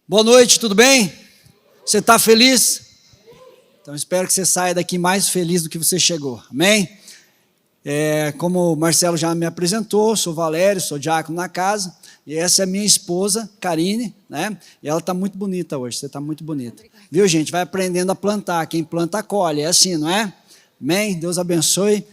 Boa noite, tudo bem? Você está feliz? Então espero que você saia daqui mais feliz do que você chegou, amém? Como o Marcelo já me apresentou, sou Valério, sou diácono na casa, e essa é a minha esposa, Karine, né? E ela está muito bonita hoje, você está muito bonita. Viu, gente? Vai aprendendo a plantar, quem planta colhe, é assim, não é? Amém? Deus abençoe.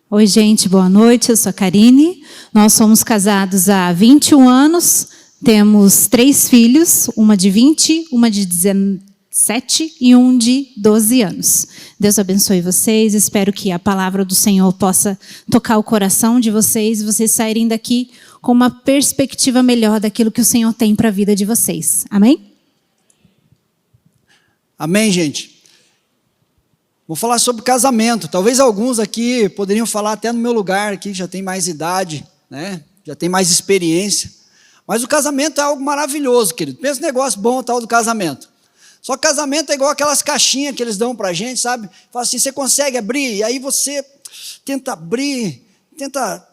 Oi, gente, boa noite, eu sou a Karine, nós somos casados há 21 anos, temos 3 filhos, uma de 20, uma de 17 e um de 12 anos. Deus abençoe vocês, espero que a palavra do Senhor possa tocar o coração de vocês, vocês saírem daqui com uma perspectiva melhor daquilo que o Senhor tem para a vida de vocês. Amém? Amém, gente? Vou falar sobre casamento. Talvez alguns aqui poderiam falar até no meu lugar aqui, já tem mais idade, né? Já tem mais experiência. Mas o casamento é algo maravilhoso, querido. Pensa um negócio bom, tal do casamento. Só que casamento é igual aquelas caixinhas que eles dão pra gente, sabe? Fala assim, você consegue abrir, e aí você tenta abrir, tenta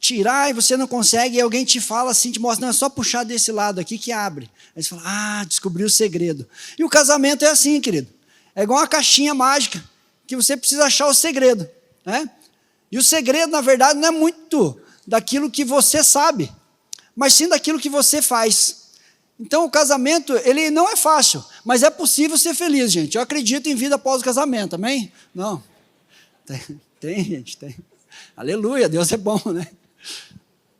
tirar, e você não consegue, e alguém te fala assim, te mostra, não, é só puxar desse lado aqui que abre. Aí você fala, descobri o segredo. E o casamento é assim, querido. É igual uma caixinha mágica, que você precisa achar o segredo, né? E o segredo, na verdade, não é muito daquilo que você sabe, mas sim daquilo que você faz. Então, o casamento, ele não é fácil, mas é possível ser feliz, gente. Eu acredito em vida após o casamento, amém? Não. Tem, gente, tem. Aleluia, Deus é bom, né?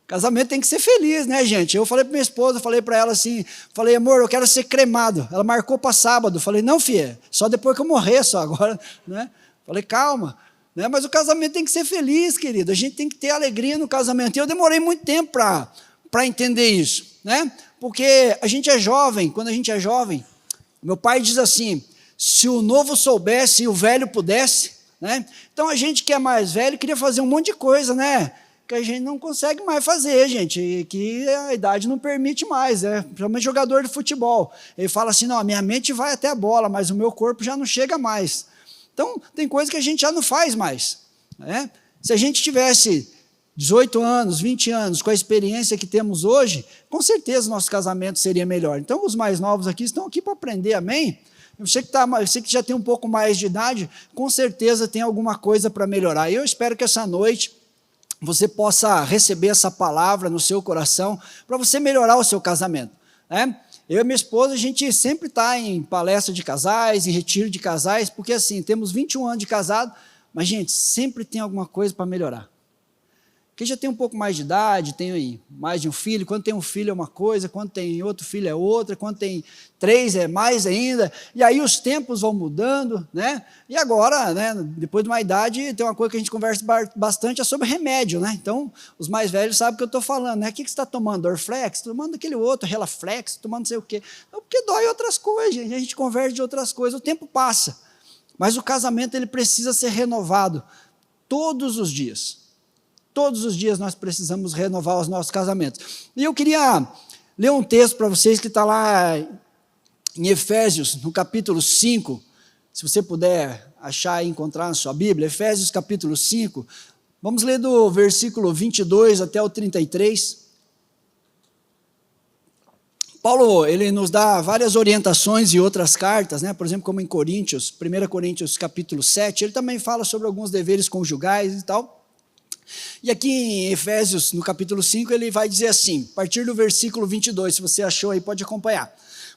Casamento tem que ser feliz, né, gente? Eu falei para minha esposa, falei para ela assim, falei, amor, eu quero ser cremado. Ela marcou para sábado. Falei, não, filha, só depois que eu morrer, só agora, né? Falei, calma, né? Mas o casamento tem que ser feliz, querido. A gente tem que ter alegria no casamento. E eu demorei muito tempo para entender isso, né? Porque a gente é jovem, quando a gente é jovem, meu pai diz assim, se o novo soubesse e o velho pudesse, né? Então a gente que é mais velho queria fazer um monte de coisa, né? Que a gente não consegue mais fazer, gente, e que a idade não permite mais, né? Principalmente jogador de futebol. Ele fala assim, não, a minha mente vai até a bola, mas o meu corpo já não chega mais. Então, tem coisa que a gente já não faz mais, né? Se a gente tivesse 18 anos, 20 anos, com a experiência que temos hoje, com certeza nosso casamento seria melhor. Então, os mais novos aqui estão aqui para aprender, amém? Você que já tem um pouco mais de idade, com certeza tem alguma coisa para melhorar. E eu espero que essa noite você possa receber essa palavra no seu coração para você melhorar o seu casamento, né? Eu e minha esposa, a gente sempre está em palestra de casais, em retiro de casais, porque assim, temos 21 anos de casado, mas gente, sempre tem alguma coisa para melhorar. Quem já tem um pouco mais de idade, tem mais de um filho, quando tem um filho é uma coisa, quando tem outro filho é outra, quando tem 3 é mais ainda, e aí os tempos vão mudando, né? E agora, né, depois de uma idade, tem uma coisa que a gente conversa bastante, é sobre remédio, né? Então, os mais velhos sabem o que eu estou falando, né? O que você está tomando? Dorflex? Tomando aquele outro, Relaflex, tomando não sei o quê. Não, porque dói outras coisas, gente, a gente conversa de outras coisas, o tempo passa, mas o casamento ele precisa ser renovado todos os dias. Todos os dias nós precisamos renovar os nossos casamentos. E eu queria ler um texto para vocês que está lá em Efésios, no capítulo 5, se você puder achar e encontrar na sua Bíblia, Efésios capítulo 5, vamos ler do versículo 22 até o 33. Paulo, ele nos dá várias orientações e outras cartas, né? Por exemplo, como em Coríntios, 1 Coríntios capítulo 7, ele também fala sobre alguns deveres conjugais e tal. E aqui em Efésios, no capítulo 5, ele vai dizer assim, a partir do versículo 22, se você achou aí, pode acompanhar.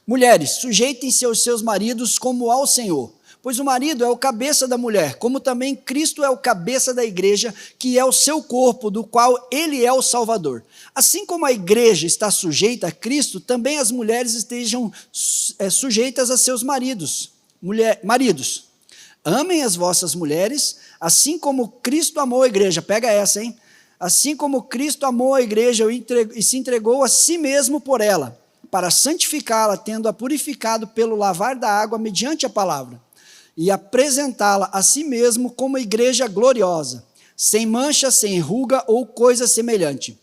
Mulheres, sujeitem-se aos seus maridos como ao Senhor, pois o marido é o cabeça da mulher, como também Cristo é o cabeça da igreja, que é o seu corpo, do qual ele é o Salvador. Assim como a igreja está sujeita a Cristo, também as mulheres estejam sujeitas a seus maridos. Maridos, amem as vossas mulheres, assim como Cristo amou a igreja. Pega essa, hein? Assim como Cristo amou a igreja e se entregou a si mesmo por ela, para santificá-la, tendo-a purificado pelo lavar da água mediante a palavra, e apresentá-la a si mesmo como igreja gloriosa, sem mancha, sem ruga ou coisa semelhante,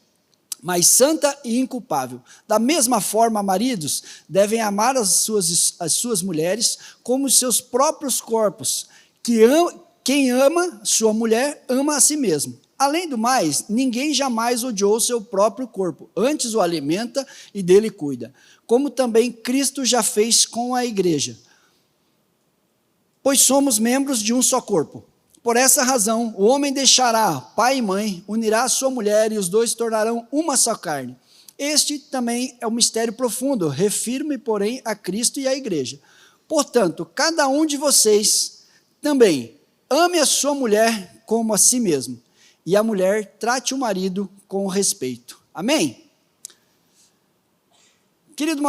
mas santa e inculpável. Da mesma forma, maridos devem amar as suas mulheres como os seus próprios corpos. Quem ama sua mulher, ama a si mesmo. Além do mais, ninguém jamais odiou seu próprio corpo, antes o alimenta e dele cuida, como também Cristo já fez com a igreja. Pois somos membros de um só corpo. Por essa razão, o homem deixará pai e mãe, unirá a sua mulher e os dois se tornarão uma só carne. Este também é um mistério profundo, refiro-me, porém, a Cristo e à igreja. Portanto, cada um de vocês também ame a sua mulher como a si mesmo, e a mulher trate o marido com respeito. Amém? Querido,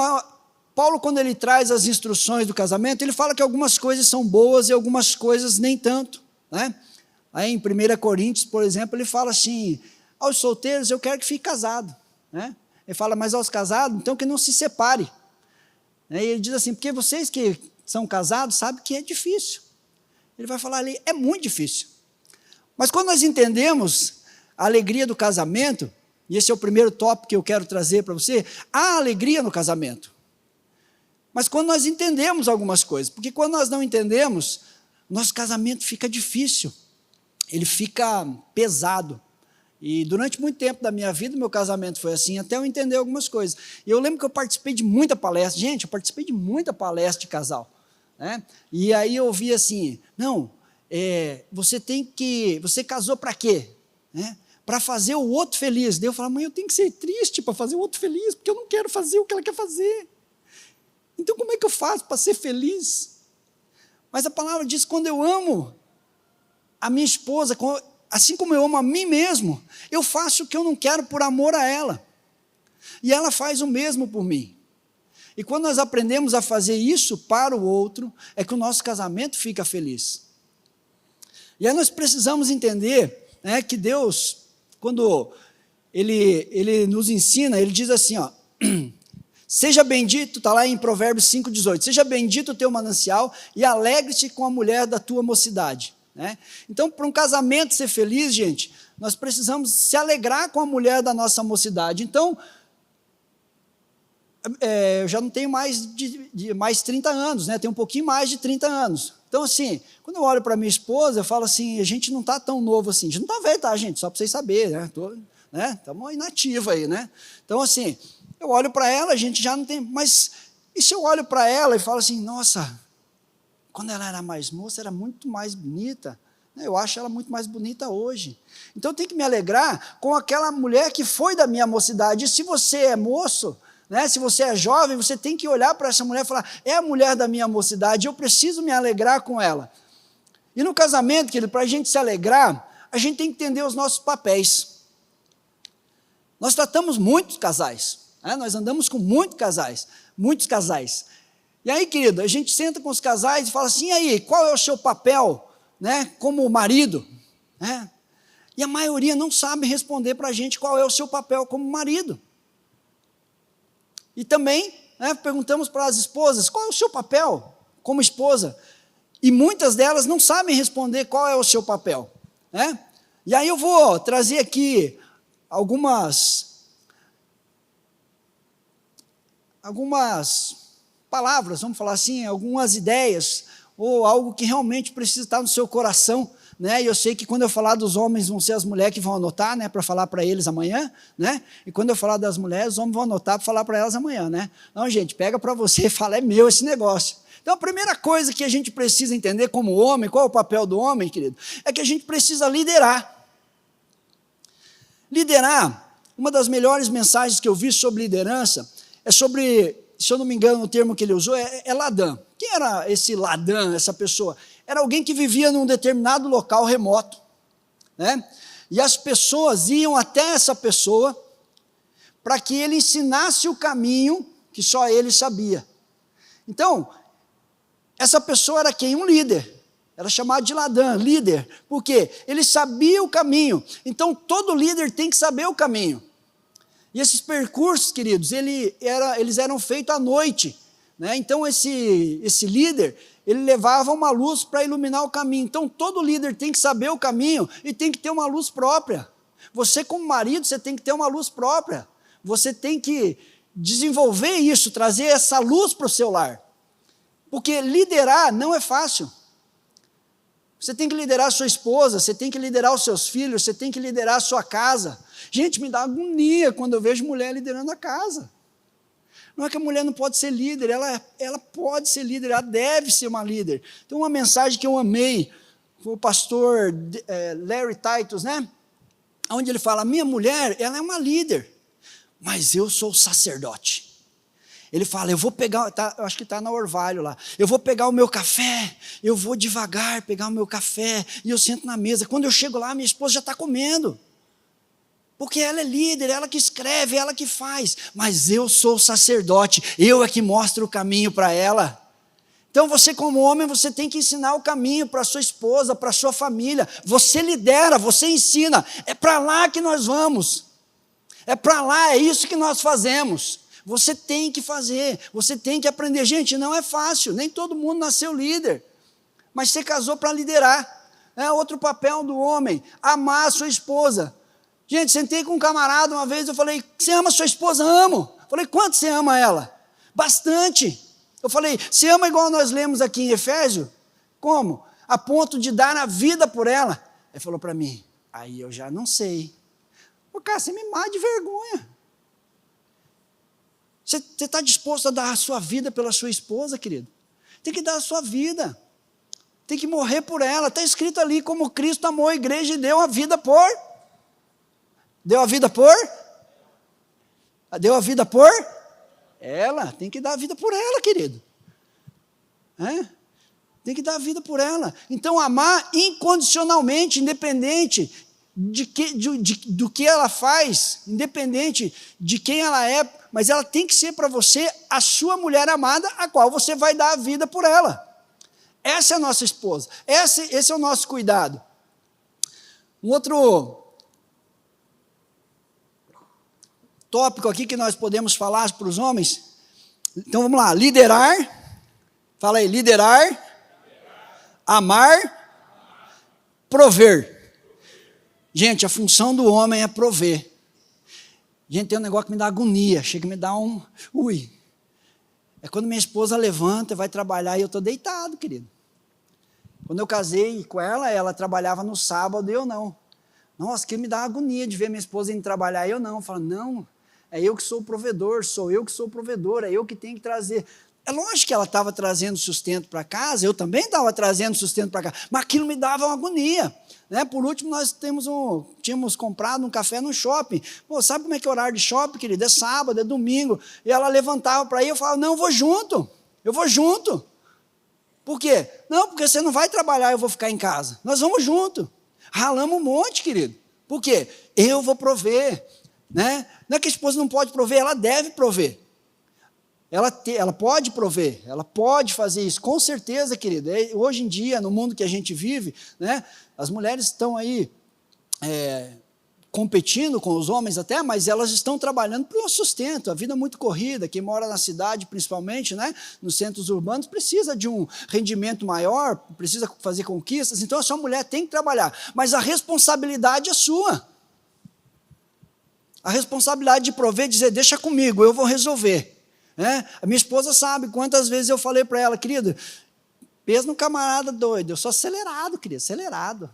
Paulo, quando ele traz as instruções do casamento, ele fala que algumas coisas são boas e algumas coisas nem tanto, né? Aí em 1 Coríntios, por exemplo, ele fala assim, aos solteiros eu quero que fique casado, né? Ele fala, mas aos casados, então que não se separe. E ele diz assim, porque vocês que são casados sabem que é difícil. Ele vai falar ali, é muito difícil. Mas quando nós entendemos a alegria do casamento, e esse é o primeiro tópico que eu quero trazer para você, há alegria no casamento. Mas quando nós entendemos algumas coisas, porque quando nós não entendemos, nosso casamento fica difícil, ele fica pesado. E durante muito tempo da minha vida, meu casamento foi assim, até eu entender algumas coisas. E eu lembro que eu participei de muita palestra, gente, eu participei de muita palestra de casal, né? E aí eu ouvi assim, não, você casou para quê? Né? Para fazer o outro feliz. Daí eu falava, mãe, eu tenho que ser triste para fazer o outro feliz, porque eu não quero fazer o que ela quer fazer. Então como é que eu faço para ser feliz? Mas a palavra diz, quando eu amo a minha esposa, assim como eu amo a mim mesmo, eu faço o que eu não quero por amor a ela. E ela faz o mesmo por mim. E quando nós aprendemos a fazer isso para o outro, é que o nosso casamento fica feliz. E aí nós precisamos entender, né, que Deus, quando Ele nos ensina, Ele diz assim, ó, seja bendito, está lá em Provérbios 5,18, seja bendito o teu manancial e alegre-te com a mulher da tua mocidade. Né? Então, para um casamento ser feliz, gente, nós precisamos se alegrar com a mulher da nossa mocidade. Então, eu já não tenho mais mais 30 anos, né? Tenho um pouquinho mais de 30 anos. Então, assim, quando eu olho para minha esposa, eu falo assim, a gente não está tão novo assim. A gente não está velho, tá, gente? Só para vocês saberem, né? Estamos inativos aí, né? Então, assim, eu olho para ela, a gente já não tem... Mas, e se eu olho para ela e falo assim, nossa, quando ela era mais moça, era muito mais bonita. Eu acho ela muito mais bonita hoje. Então, eu tenho que me alegrar com aquela mulher que foi da minha mocidade. E se você é moço... Né? Se você é jovem, você tem que olhar para essa mulher e falar, é a mulher da minha mocidade, eu preciso me alegrar com ela. E no casamento, querido, para a gente se alegrar, a gente tem que entender os nossos papéis. Nós tratamos muitos casais, né? Nós andamos com muitos casais. E aí, querido, a gente senta com os casais e fala assim, e aí, qual é o seu papel, né, como marido? Né? E a maioria não sabe responder para a gente qual é o seu papel como marido. E também, né, perguntamos para as esposas, qual é o seu papel como esposa? E muitas delas não sabem responder qual é o seu papel. Né? E aí eu vou trazer aqui algumas palavras, vamos falar assim, algumas ideias, ou algo que realmente precisa estar no seu coração, né? E eu sei que quando eu falar dos homens, vão ser as mulheres que vão anotar, né, para falar para eles amanhã, né? E quando eu falar das mulheres, os homens vão anotar para falar para elas amanhã, né? Não, gente, pega para você e fala, é meu esse negócio. Então, a primeira coisa que a gente precisa entender como homem, qual é o papel do homem, querido, é que a gente precisa liderar. Liderar, uma das melhores mensagens que eu vi sobre liderança, é sobre, se eu não me engano, o termo que ele usou é ladã. Quem era esse ladã, essa pessoa? Era alguém que vivia num determinado local remoto, né? E as pessoas iam até essa pessoa para que ele ensinasse o caminho que só ele sabia. Então, essa pessoa era quem? Um líder. Era chamado de ladã, líder. Por quê? Ele sabia o caminho. Então, todo líder tem que saber o caminho. E esses percursos, queridos, eles eram feitos à noite, né? Então, esse líder, ele levava uma luz para iluminar o caminho. Então, todo líder tem que saber o caminho e tem que ter uma luz própria. Você, como marido, você tem que ter uma luz própria. Você tem que desenvolver isso, trazer essa luz para o seu lar. Porque liderar não é fácil. Você tem que liderar a sua esposa, você tem que liderar os seus filhos, você tem que liderar a sua casa. Gente, me dá agonia quando eu vejo mulher liderando a casa. Não é que a mulher não pode ser líder, ela pode ser líder, ela deve ser uma líder. Tem uma mensagem que eu amei, foi o pastor Larry Titus, né? Onde ele fala, minha mulher, ela é uma líder, mas eu sou sacerdote. Ele fala, eu vou pegar, eu acho que está na Orvalho lá, eu vou pegar o meu café, eu vou devagar pegar o meu café, e eu sento na mesa. Quando eu chego lá, minha esposa já está comendo. Porque ela é líder, ela que escreve, ela que faz. Mas eu sou sacerdote, eu é que mostro o caminho para ela. Então você como homem, você tem que ensinar o caminho para sua esposa, para sua família. Você lidera, você ensina. É para lá que nós vamos. É para lá, é isso que nós fazemos. Você tem que fazer, você tem que aprender. Gente, não é fácil, nem todo mundo nasceu líder. Mas você casou para liderar. É outro papel do homem, amar a sua esposa. Gente, sentei com um camarada uma vez, eu falei, você ama sua esposa? Amo. Eu falei, quanto você ama ela? Bastante. Eu falei, você ama igual nós lemos aqui em Efésio? Como? A ponto de dar a vida por ela. Ele falou para mim, aí eu já não sei. Pô, cara, você me mata de vergonha. Você está disposto a dar a sua vida pela sua esposa, querido? Tem que dar a sua vida. Tem que morrer por ela. Está escrito ali como Cristo amou a igreja e deu a vida por... Deu a vida por? Deu a vida por? Ela. Tem que dar a vida por ela, querido. Tem que dar a vida por ela. Então, amar incondicionalmente, independente do que ela faz, independente de quem ela é, mas ela tem que ser para você a sua mulher amada, a qual você vai dar a vida por ela. Essa é a nossa esposa. Esse é o nosso cuidado. Um outro tópico aqui que nós podemos falar para os homens. Então vamos lá, liderar, fala aí, liderar, amar, prover. Gente, a função do homem é prover. Gente, tem um negócio que me dá agonia, chega a me dar é quando minha esposa levanta, vai trabalhar e eu estou deitado, querido. Quando eu casei com ela, ela trabalhava no sábado e eu não. Nossa, que me dá agonia de ver minha esposa indo trabalhar e eu não. Eu falo, não, é eu que sou o provedor, sou eu que sou o provedor, é eu que tenho que trazer. É lógico que ela estava trazendo sustento para casa, eu também estava trazendo sustento para casa, mas aquilo me dava uma agonia. Né? Por último, nós tínhamos comprado um café no shopping. Pô, sabe como é que é o horário de shopping, querido? É sábado, é domingo. E ela levantava para ir, eu falava, não, eu vou junto. Por quê? Não, porque você não vai trabalhar, eu vou ficar em casa. Nós vamos junto. Ralamos um monte, querido. Por quê? Eu vou prover. Né? Não é que a esposa não pode prover, ela deve prover. Ela pode prover, ela pode fazer isso, com certeza, querido. Hoje em dia, no mundo que a gente vive, né, as mulheres estão aí competindo com os homens até, mas elas estão trabalhando para o sustento, a vida é muito corrida, quem mora na cidade principalmente, né, nos centros urbanos, precisa de um rendimento maior, precisa fazer conquistas, então a sua mulher tem que trabalhar, mas a responsabilidade é sua. A responsabilidade de prover, dizer, deixa comigo, eu vou resolver. A minha esposa sabe quantas vezes eu falei para ela, querida, pensa no camarada doido, eu sou acelerado, querido, acelerado.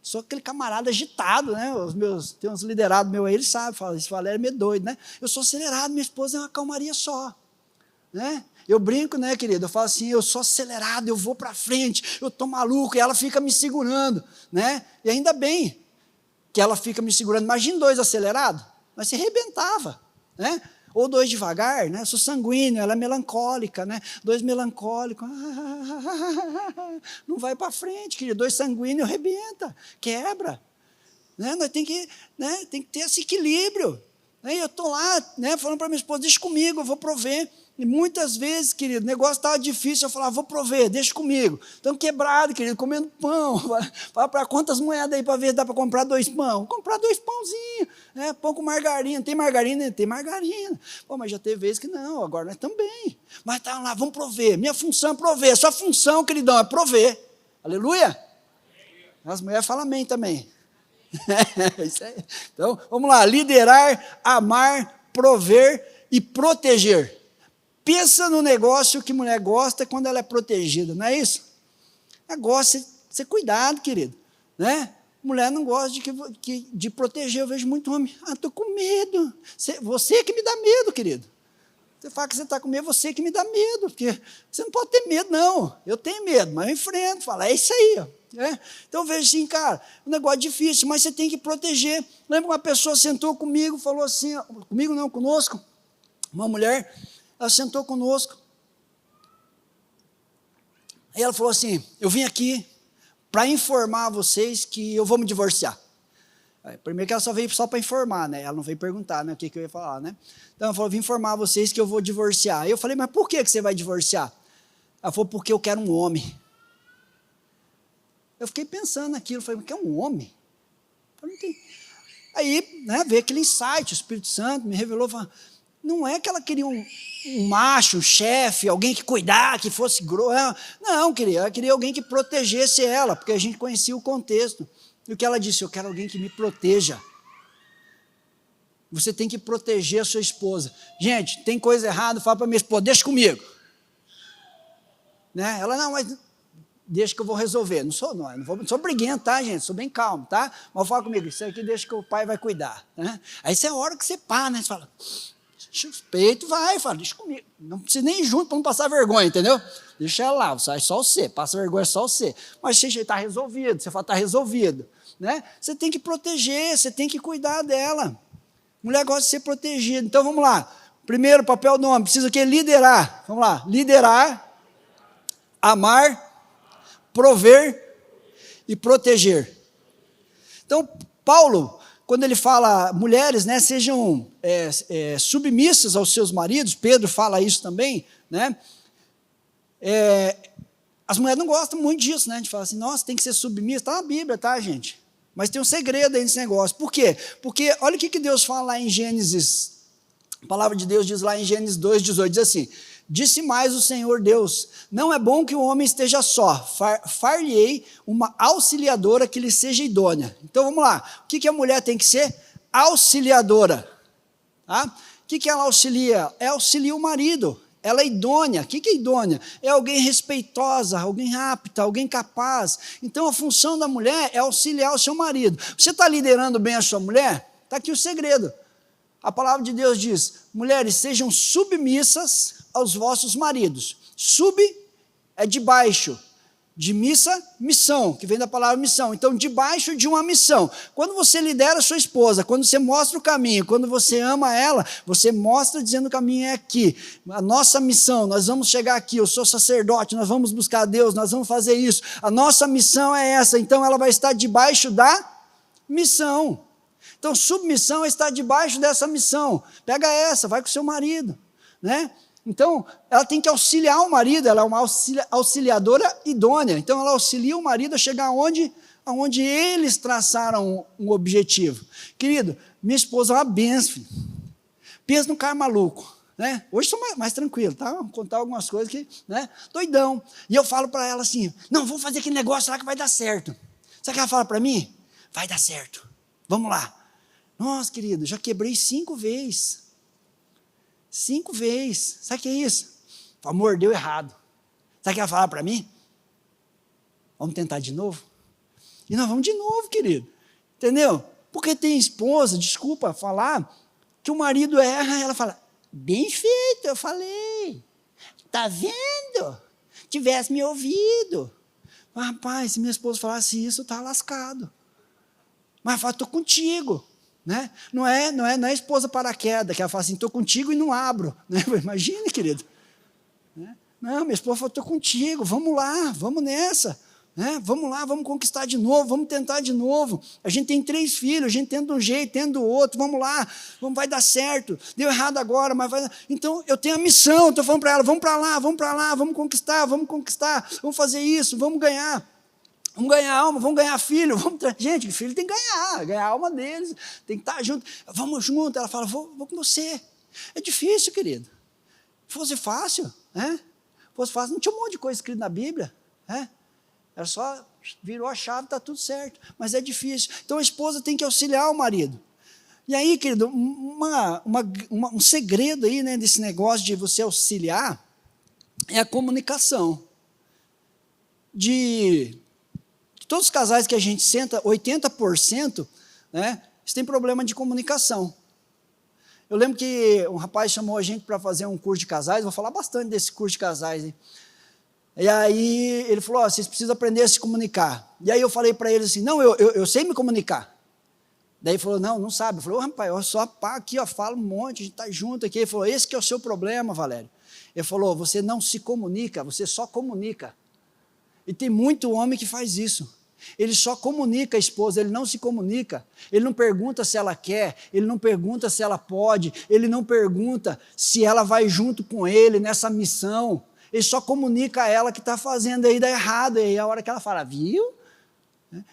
Sou aquele camarada agitado, né? Tem uns liderados meus aí, eles sabem, falam, esse Valério é meio doido, né? Eu sou acelerado, minha esposa é uma calmaria só. Eu brinco, né, querido? Eu falo assim, eu sou acelerado, eu vou para frente, eu estou maluco, e ela fica me segurando, né? E ainda bem que ela fica me segurando. Imagina 2 acelerados, mas se arrebentava, né? Ou 2 devagar, né? Eu sou sanguíneo, ela é melancólica, né? 2 melancólicos, não vai para frente, querido. 2 sanguíneos arrebenta, quebra. Né? Nós tem que ter esse equilíbrio. Né? E eu estou lá, né, falando para minha esposa, deixa comigo, eu vou prover. E muitas vezes, querido, o negócio estava difícil, eu falava, vou prover, deixa comigo. Estamos quebrados, querido, comendo pão. Fala para quantas moedas aí para ver se dá para comprar 2 pão. Vou comprar 2 pãozinhos, né? Pão com margarina. Tem margarina? Tem margarina. Pô, mas já teve vezes que não, agora nós também. Mas está lá, vamos prover. Minha função é prover. Sua função, queridão, é prover. Aleluia? As mulheres falam amém também. Isso aí. Então, vamos lá, liderar, amar, prover e proteger. Pensa no negócio que mulher gosta quando ela é protegida, não é isso? Ela gosta ser cuidado, querido, né? Mulher não gosta de proteger. Eu vejo muito homem, estou com medo. Você que me dá medo, querido. Você fala que você está com medo, você que me dá medo, porque você não pode ter medo, não. Eu tenho medo, mas eu enfrento, falo, é isso aí, ó. Então eu vejo assim, cara, um negócio difícil, mas você tem que proteger. Lembra uma pessoa sentou comigo, falou assim, comigo não, conosco, uma mulher, ela sentou conosco, aí ela falou assim, eu vim aqui para informar vocês que eu vou me divorciar. Primeiro que ela só veio só para informar, né? Ela não veio perguntar, né, o que eu ia falar, né? Então ela falou, vim informar vocês que eu vou divorciar. Aí eu falei, mas por que você vai divorciar? Ela falou, porque eu quero um homem. Eu fiquei pensando naquilo, falei, quer um homem? Eu falei, não tem. Aí, né, veio aquele insight, o Espírito Santo me revelou, falou, não é que ela queria um macho, um chefe, alguém que cuidasse, que fosse grosso. Não, ela queria alguém que protegesse ela, porque a gente conhecia o contexto. E o que ela disse, eu quero alguém que me proteja. Você tem que proteger a sua esposa. Gente, tem coisa errada, fala para minha esposa, deixa comigo. Né? Ela, não, mas deixa que eu vou resolver. Não sou briguento, tá, gente? Sou bem calmo, tá? Mas fala comigo, isso aqui deixa que o pai vai cuidar. Né? Aí essa é a hora que você para, né? Você fala, suspeito, fala, deixa comigo. Não precisa nem ir junto para não passar vergonha, entendeu? Deixa ela lá, sai só você, passa vergonha só você. Mas se está resolvido, você fala, está resolvido. Né? Você tem que proteger, você tem que cuidar dela. Mulher gosta de ser protegida. Então vamos lá. Primeiro, papel do homem, precisa o quê? Liderar. Vamos lá. Liderar, amar, prover e proteger. Então, Paulo, quando ele fala, mulheres, né, sejam submissas aos seus maridos, Pedro fala isso também, né? As mulheres não gostam muito disso, né? De falar assim, nossa, tem que ser submissa. Está na Bíblia, tá, gente? Mas tem um segredo aí nesse negócio. Por quê? Porque olha o que Deus fala lá em Gênesis, a palavra de Deus diz lá em Gênesis 2,18, diz assim, disse mais o Senhor Deus, não é bom que o homem esteja só, far-lhe-ei uma auxiliadora que lhe seja idônea. Então vamos lá, o que a mulher tem que ser? Auxiliadora. Tá? O que ela auxilia? Auxilia o marido. Ela é idônea. O que é idônea? É alguém respeitosa, alguém apta, alguém capaz. Então a função da mulher é auxiliar o seu marido. Você está liderando bem a sua mulher? Está aqui o segredo. A palavra de Deus diz, mulheres, sejam submissas aos vossos maridos. Sub é debaixo. De missa, missão, que vem da palavra missão. Então, debaixo de uma missão. Quando você lidera a sua esposa, quando você mostra o caminho, quando você ama ela, você mostra dizendo o caminho é aqui. A nossa missão, nós vamos chegar aqui, eu sou sacerdote, nós vamos buscar Deus, nós vamos fazer isso. A nossa missão é essa, então ela vai estar debaixo da missão. Então, submissão é estar debaixo dessa missão. Pega essa, vai com o seu marido, né? Então, ela tem que auxiliar o marido, ela é uma auxiliadora idônea. Então, ela auxilia o marido a chegar aonde eles traçaram um objetivo. Querido, minha esposa é uma benção, filho. Pensa num cara maluco, né? Hoje estou mais tranquilo, tá? Vou contar algumas coisas que, né? Doidão. E eu falo para ela assim, não, vamos fazer aquele negócio lá que vai dar certo. Sabe o que ela fala para mim? Vai dar certo. Vamos lá. Nossa, querido, já quebrei 5 vezes. 5 vezes. Sabe o que é isso? O amor deu errado. Sabe o que ela fala para mim? Vamos tentar de novo? E nós vamos de novo, querido. Entendeu? Porque tem esposa, desculpa falar, que o marido erra, ela fala, bem feito, eu falei. Tá vendo? Tivesse me ouvido. Mas, rapaz, se minha esposa falasse isso, tá lascado. Mas fala, estou contigo. Né? Não é esposa paraquedas, que ela fala assim, estou contigo e não abro. Né? Imagina, querido. Né? Não, minha esposa falou, estou contigo, vamos lá, vamos nessa. Né? Vamos lá, vamos conquistar de novo, vamos tentar de novo. A gente tem 3 filhos, a gente tenta um jeito, tenta o outro, vamos lá, vai dar certo. Deu errado agora, mas vai dar. Então, eu tenho a missão, estou falando para ela, vamos para lá, vamos conquistar, vamos fazer isso, vamos ganhar. Vamos ganhar alma, vamos ganhar filho. Gente, filho tem que ganhar a alma deles, tem que estar junto. Vamos junto. Ela fala, vou com você. É difícil, querido. Se fosse fácil, né? Se fosse fácil, não tinha um monte de coisa escrita na Bíblia. Né? Era só, virou a chave, está tudo certo. Mas é difícil. Então a esposa tem que auxiliar o marido. E aí, querido, um segredo aí, né, desse negócio de você auxiliar é a comunicação. todos os casais que a gente senta, 80%, né, eles têm problema de comunicação. Eu lembro que um rapaz chamou a gente para fazer um curso de casais, vou falar bastante desse curso de casais, hein? E aí ele falou, vocês precisam aprender a se comunicar. E aí eu falei para ele assim, não, eu sei me comunicar. Daí ele falou, não sabe. Eu falei, rapaz, eu só aqui, falo um monte, a gente está junto aqui. Ele falou, esse que é o seu problema, Valério. Ele falou, você não se comunica, você só comunica. E tem muito homem que faz isso. Ele só comunica a esposa, ele não se comunica. Ele não pergunta se ela quer, ele não pergunta se ela pode, ele não pergunta se ela vai junto com ele nessa missão. Ele só comunica a ela que está fazendo aí dá errado. E aí a hora que ela fala, viu?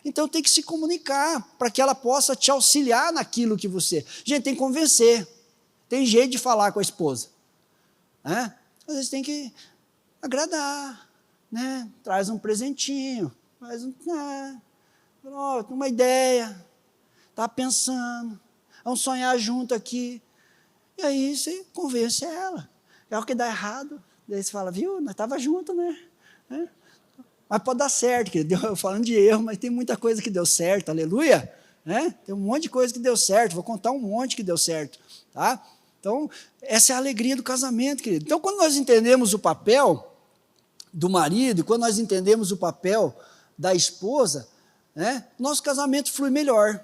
Então tem que se comunicar para que ela possa te auxiliar naquilo que você... Gente, tem que convencer. Tem jeito de falar com a esposa. Às vezes tem que agradar. Né? Traz um presentinho. Faz uma ideia. Está pensando. Vamos sonhar junto aqui. E aí você convence ela. É o que dá errado. Daí você fala, viu, nós estávamos juntos, né? Mas pode dar certo, querido. Eu falando de erro, mas tem muita coisa que deu certo, aleluia. Tem um monte de coisa que deu certo, vou contar um monte que deu certo. Tá? Então, essa é a alegria do casamento, querido. Então, quando nós entendemos o papel do marido, quando nós entendemos o papel da esposa, nosso casamento flui melhor.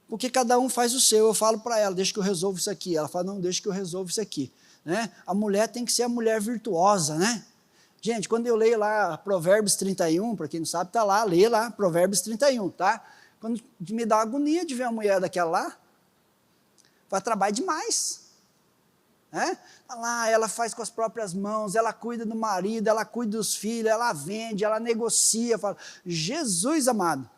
Porque cada um faz o seu. Eu falo para ela, deixa que eu resolvo isso aqui. Ela fala, não, deixa que eu resolvo isso aqui. A mulher tem que ser a mulher virtuosa, né? Gente, quando eu leio lá Provérbios 31, para quem não sabe, está lá, lê lá Provérbios 31, tá? Quando me dá agonia de ver uma mulher daquela lá, vai trabalhar demais. Lá, ela faz com as próprias mãos, ela cuida do marido, ela cuida dos filhos, ela vende, ela negocia, fala, Jesus amado.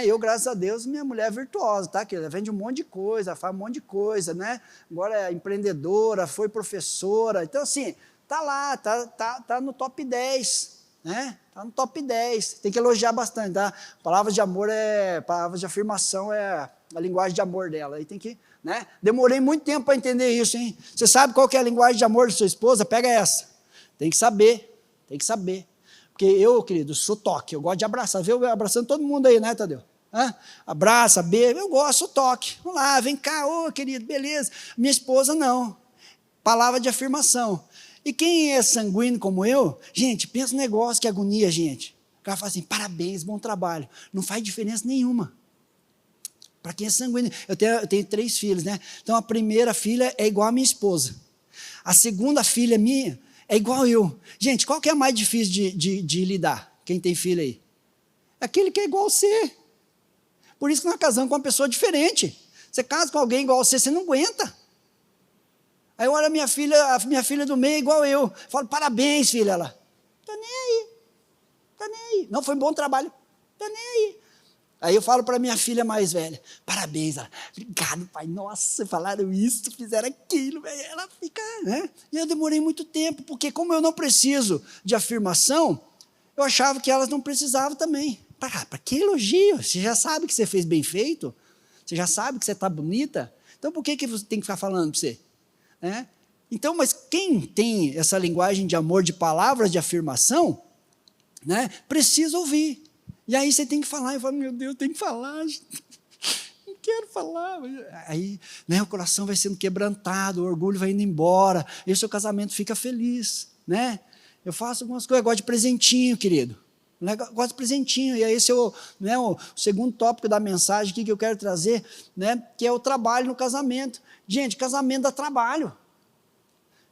Eu, graças a Deus, minha mulher é virtuosa, tá? Que ela vende um monte de coisa, faz um monte de coisa, né? Agora é empreendedora, foi professora, então assim, tá lá, tá no top 10, né? Tá no top 10, tem que elogiar bastante, tá? Palavras de amor palavras de afirmação é a linguagem de amor dela, aí tem que, né? Demorei muito tempo para entender isso, hein? Você sabe qual que é a linguagem de amor de sua esposa? Pega essa, tem que saber. Porque eu, querido, sou toque, eu gosto de abraçar, viu? Abraçando todo mundo aí, né, Tadeu? Abraça, beija, eu gosto, sou toque. Vamos lá, vem cá, querido, beleza. Minha esposa não. Palavra de afirmação. E quem é sanguíneo como eu, gente, pensa no negócio, que agonia, gente. O cara fala assim, parabéns, bom trabalho. Não faz diferença nenhuma. Para quem é sanguíneo. Eu tenho 3 filhos, né? Então a primeira filha é igual a minha esposa. A segunda filha minha é igual eu. Gente, qual que é mais difícil de lidar? Quem tem filho aí? Aquele que é igual a você. Por isso que nós casamos com uma pessoa diferente. Você casa com alguém igual a você, você não aguenta. Aí olha a minha filha do meio é igual eu. Falo, parabéns, filha. Ela, tá nem aí. Não, foi um bom trabalho. Tá nem aí. Aí eu falo para minha filha mais velha, parabéns, ela, obrigado, pai, nossa, falaram isso, fizeram aquilo, ela fica, né? E eu demorei muito tempo, porque como eu não preciso de afirmação, eu achava que elas não precisavam também. Para que elogio? Você já sabe que você fez bem feito, você já sabe que você está bonita, então por que você tem que ficar falando para você? Então, mas quem tem essa linguagem de amor, de palavras de afirmação, precisa ouvir. E aí você tem que falar, eu falo, meu Deus, tem que falar, não quero falar. Aí o coração vai sendo quebrantado, o orgulho vai indo embora, e o seu casamento fica feliz. Eu faço algumas coisas, eu gosto de presentinho, querido. Eu gosto de presentinho, e aí esse é o segundo tópico da mensagem aqui que eu quero trazer, que é o trabalho no casamento. Gente, casamento dá trabalho.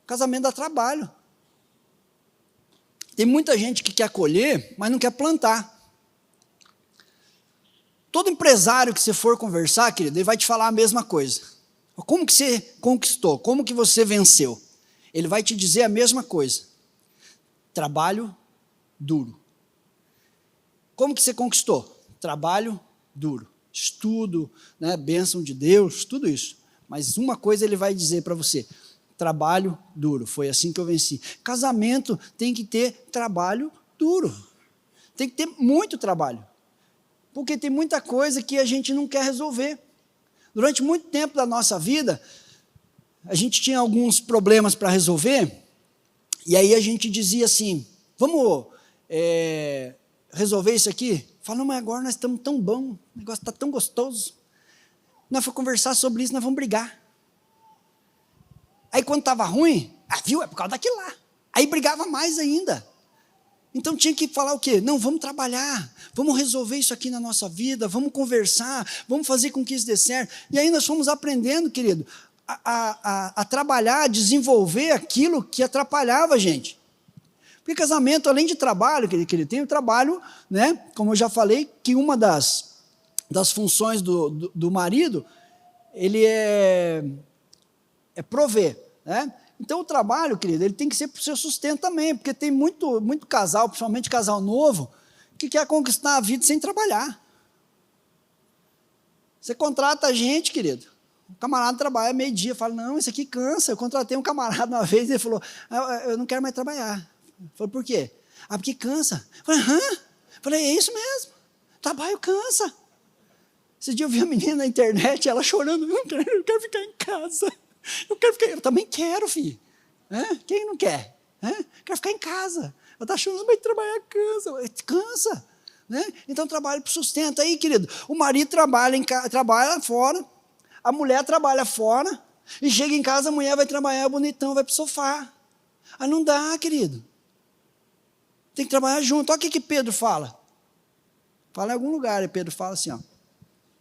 Casamento dá trabalho. Tem muita gente que quer colher, mas não quer plantar. Todo empresário que você for conversar, querido, ele vai te falar a mesma coisa. Como que você conquistou? Como que você venceu? Ele vai te dizer a mesma coisa. Trabalho duro. Como que você conquistou? Trabalho duro. Estudo, bênção de Deus, tudo isso. Mas uma coisa ele vai dizer para você. Trabalho duro. Foi assim que eu venci. Casamento tem que ter trabalho duro. Tem que ter muito trabalho. Porque tem muita coisa que a gente não quer resolver. Durante muito tempo da nossa vida, a gente tinha alguns problemas para resolver, e aí a gente dizia assim, vamos resolver isso aqui? Fala, não, mas agora nós estamos tão bom, o negócio está tão gostoso. Nós fomos conversar sobre isso, nós vamos brigar. Aí quando estava ruim, viu, é por causa daquilo lá. Aí brigava mais ainda. Então tinha que falar o quê? Não, vamos trabalhar, vamos resolver isso aqui na nossa vida, vamos conversar, vamos fazer com que isso dê certo. E aí nós fomos aprendendo, querido, a trabalhar, a desenvolver aquilo que atrapalhava a gente. Porque casamento, além de trabalho, querido, tem o trabalho, né, como eu já falei, que uma das funções do marido, ele é prover, né? Então, o trabalho, querido, ele tem que ser para o seu sustento também, porque tem muito casal, principalmente casal novo, que quer conquistar a vida sem trabalhar. Você contrata a gente, querido, o camarada trabalha meio-dia, fala, não, isso aqui cansa. Eu contratei um camarada uma vez, ele falou, eu não quero mais trabalhar. Eu falei, por quê? Porque cansa. Eu falei, falei, é isso mesmo, trabalho cansa. Esse dia eu vi a menina na internet, ela chorando, eu quero ficar em casa. Eu também quero, filho. Quem não quer? Quero ficar em casa. Eu estou achando, mas trabalhar cansa. Né? Então, trabalho para o sustento. Aí, querido, o marido trabalha fora, a mulher trabalha fora, e chega em casa, a mulher vai trabalhar bonitão, vai para o sofá. Aí não dá, querido. Tem que trabalhar junto. Olha o que Pedro fala. Fala em algum lugar, e Pedro fala assim, ó.